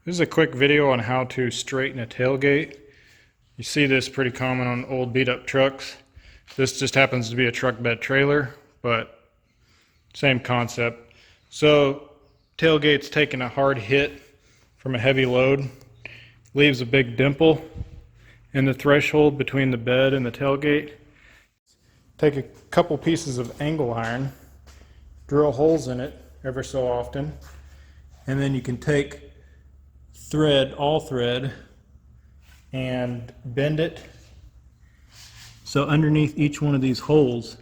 This is a quick video on how to straighten a tailgate. You see this pretty common on old beat up trucks. This just happens to be a truck bed trailer, but same concept. So tailgate's taking a hard hit from a heavy load, leaves a big dimple in the threshold between the bed and the tailgate. Take a couple pieces of angle iron, drill holes in it ever so often, and then you can take all thread, and bend it so underneath each one of these holes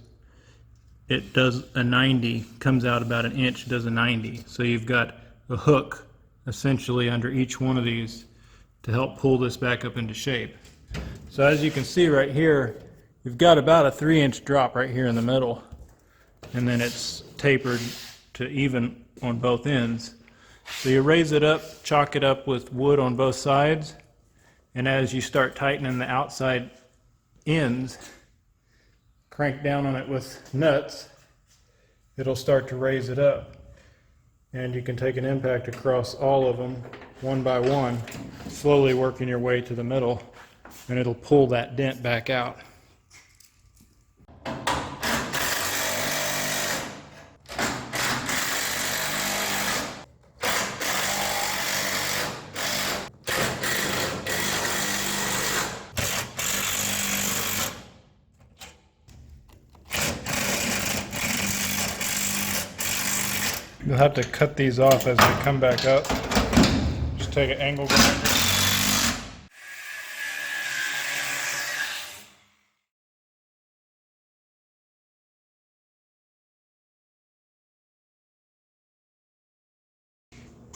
it does a 90, comes out about an inch, does a 90. So you've got a hook essentially under each one of these to help pull this back up into shape. So as you can see right here, you've got about a 3-inch drop right here in the middle, and then it's tapered to even on both ends. So you raise it up, chalk it up with wood on both sides, and as you start tightening the outside ends, crank down on it with nuts, it'll start to raise it up. And you can take an impact across all of them, one by one, slowly working your way to the middle, and it'll pull that dent back out. You'll have to cut these off as they come back up. Just take an angle grinder.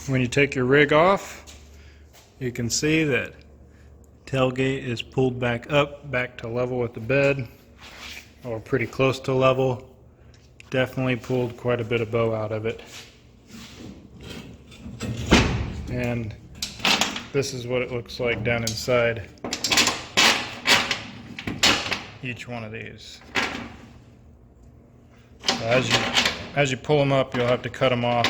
When you take your rig off, you can see that tailgate is pulled back up, back to level with the bed, or pretty close to level. Definitely pulled quite a bit of bow out of it. And this is what it looks like down inside each one of these. So as you pull them up, you'll have to cut them off